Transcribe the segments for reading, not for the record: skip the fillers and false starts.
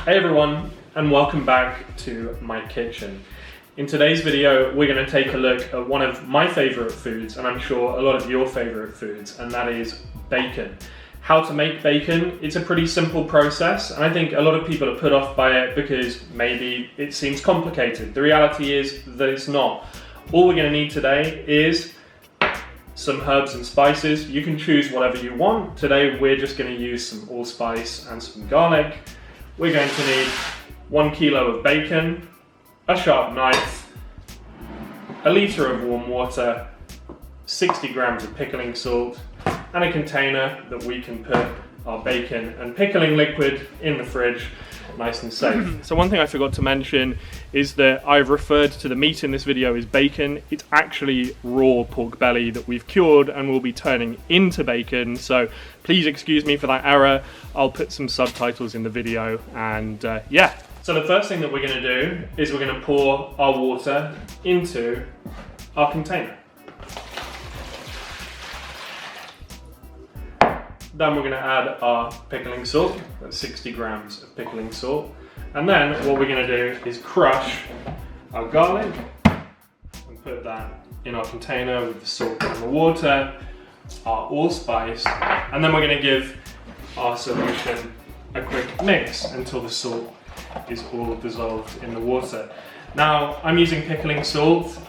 Hey everyone, and welcome back to my kitchen. In today's video, we're going to take a look at one of my favourite foods, and I'm sure a lot of your favourite foods, and that is bacon. How to make bacon, it's a pretty simple process, and I think a lot of people are put off by it because maybe it seems complicated. The reality is that it's not. All we're going to need today is some herbs and spices. You can choose whatever you want. Today we're just going to use some allspice and some garlic. We're going to need 1 kilo of bacon, a sharp knife, a litre of warm water, 60 grams of pickling salt, and a container that we can put our bacon and pickling liquid in the fridge, nice and safe. So one thing I forgot to mention is that I've referred to the meat in this video as bacon. It's actually raw pork belly that we've cured and will be turning into bacon. So please excuse me for that error. I'll put some subtitles in the video and yeah. So the first thing that we're going to do is we're going to pour our water into our container. Then we're going to add our pickling salt, that's 60 grams of pickling salt. And then what we're going to do is crush our garlic and put that in our container with the salt and the water, our allspice, and then we're going to give our solution a quick mix until the salt is all dissolved in the water. Now, I'm using pickling salt,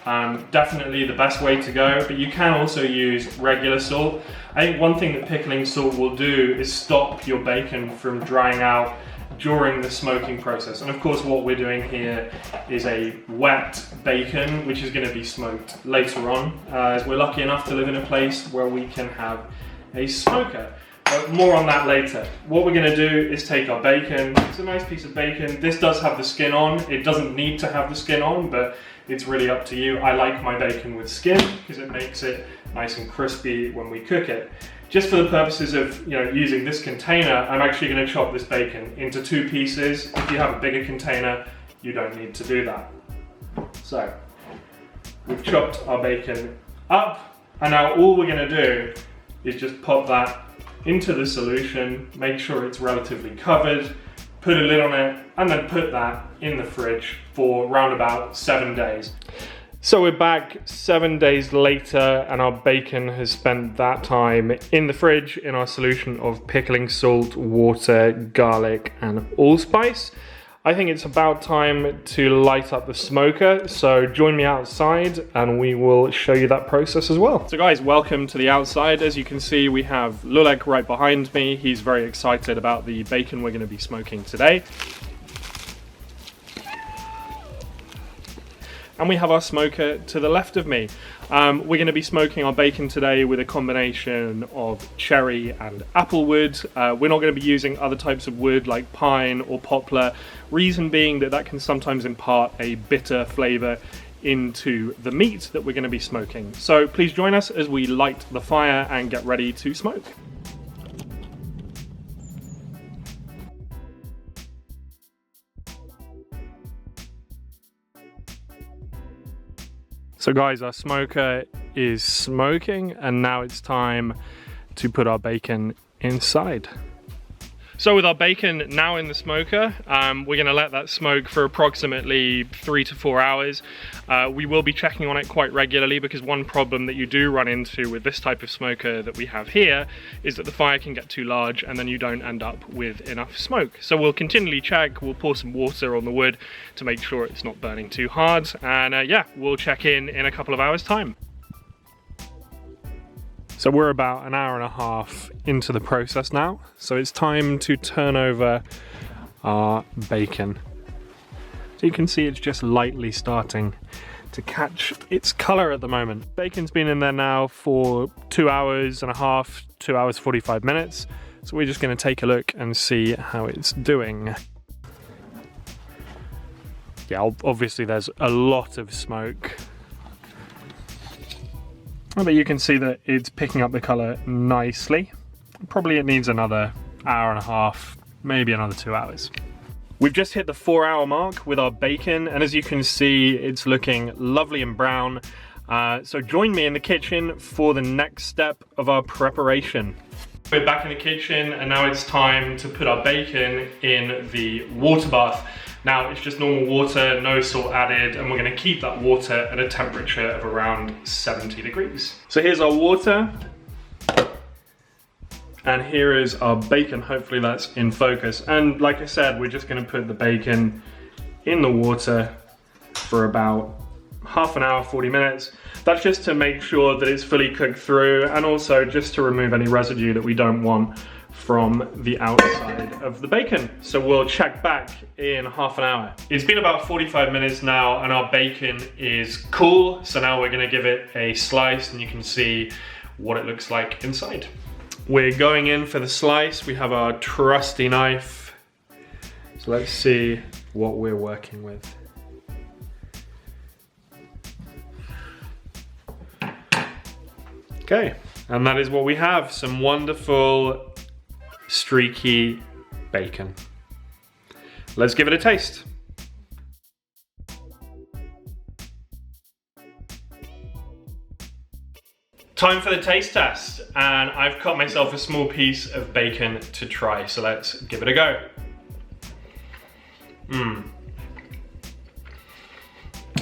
definitely the best way to go, but you can also use regular salt. I think one thing that pickling salt will do is stop your bacon from drying out during the smoking process. And of course, what we're doing here is a wet bacon, which is going to be smoked later on, as we're lucky enough to live in a place where we can have a smoker. But more on that later. What we're going to do is take our bacon. It's a nice piece of bacon. This does have the skin on. It doesn't need to have the skin on, but it's really up to you. I like my bacon with skin because it makes it nice and crispy when we cook it. Just for the purposes of using this container, I'm actually going to chop this bacon into 2 pieces. If you have a bigger container, you don't need to do that. So we've chopped our bacon up, and now all we're going to do is just pop that into the solution, make sure it's relatively covered, put a lid on it, and then put that in the fridge for around about 7 days. So we're back 7 days later, and our bacon has spent that time in the fridge in our solution of pickling salt, water, garlic, and allspice. I think it's about time to light up the smoker, so join me outside and we will show you that process as well. So guys, welcome to the outside. As you can see, we have Lulek right behind me. He's very excited about the bacon we're going to be smoking today. And we have our smoker to the left of me. We're going to be smoking our bacon today with a combination of cherry and apple wood. We're not going to be using other types of wood like pine or poplar. Reason being that can sometimes impart a bitter flavour into the meat that we're going to be smoking. So please join us as we light the fire and get ready to smoke. So guys, our smoker is smoking and now it's time to put our bacon inside. So with our bacon now in the smoker, we're going to let that smoke for approximately 3 to 4 hours. We will be checking on it quite regularly because one problem that you do run into with this type of smoker that we have here is that the fire can get too large and then you don't end up with enough smoke. So we'll continually check, we'll pour some water on the wood to make sure it's not burning too hard, and yeah, we'll check in a couple of hours time. So we're about an hour and a half into the process now, so it's time to turn over our bacon. So you can see it's just lightly starting to catch its colour at the moment. Bacon's been in there now for 2 hours and a half, 2 hours 45 minutes, so we're just going to take a look and see how it's doing. Yeah, obviously there's a lot of smoke. But you can see that it's picking up the colour nicely. Probably it needs another hour and a half, maybe another 2 hours. We've just hit the 4-hour mark with our bacon, and as you can see, it's looking lovely and brown. So join me in the kitchen for the next step of our preparation. We're back in the kitchen and now it's time to put our bacon in the water bath. Now it's just normal water, no salt added, and we're gonna keep that water at a temperature of around 70 degrees. So here's our water. And here is our bacon, hopefully that's in focus. And like I said, we're just gonna put the bacon in the water for about half an hour, 40 minutes. That's just to make sure that it's fully cooked through and also just to remove any residue that we don't want from the outside of the bacon. So we'll check back in half an hour. It's been about 45 minutes now and our bacon is cool. So now we're gonna give it a slice and you can see what it looks like inside. We're going in for the slice. We have our trusty knife. So let's see what we're working with. Okay, and that is what we have, some wonderful streaky bacon. Let's give it a taste. Time for the taste test, and I've cut myself a small piece of bacon to try, so let's give it a go.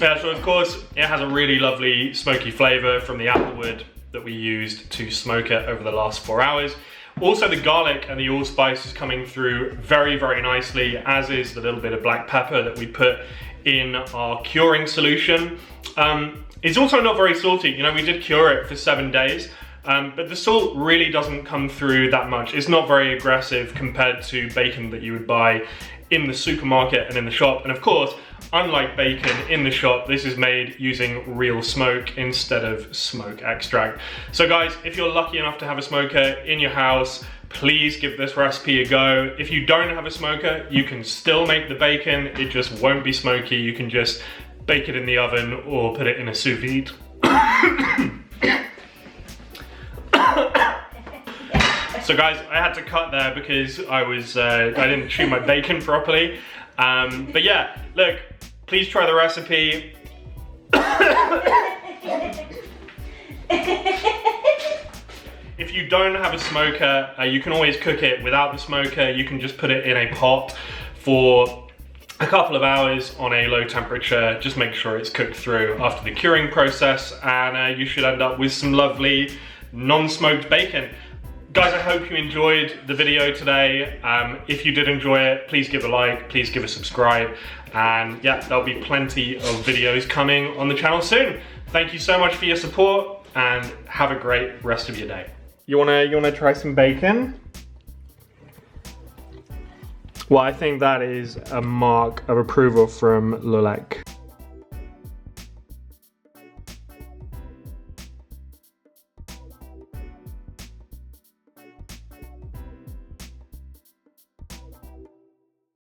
Yeah, so of course, it has a really lovely smoky flavor from the applewood that we used to smoke it over the last 4 hours. Also the garlic and the allspice is coming through very, very nicely, as is the little bit of black pepper that we put in our curing solution. It's also not very salty. You know, we did cure it for 7 days, but the salt really doesn't come through that much. It's not very aggressive compared to bacon that you would buy in the supermarket and in the shop. And of course, unlike bacon in the shop, this is made using real smoke instead of smoke extract. So guys, if you're lucky enough to have a smoker in your house, please give this recipe a go. If you don't have a smoker, you can still make the bacon. It just won't be smoky. You can just bake it in the oven or put it in a sous vide. So guys, I had to cut there because I didn't chew my bacon properly. But yeah, look, please try the recipe. If you don't have a smoker, you can always cook it without the smoker. You can just put it in a pot for a couple of hours on a low temperature. Just make sure it's cooked through after the curing process, and you should end up with some lovely non-smoked bacon. Guys, I hope you enjoyed the video today. If you did enjoy it, please give a like, please give a subscribe, and yeah, there'll be plenty of videos coming on the channel soon. Thank you so much for your support, and have a great rest of your day. You wanna try some bacon? Well, I think that is a mark of approval from Lulek.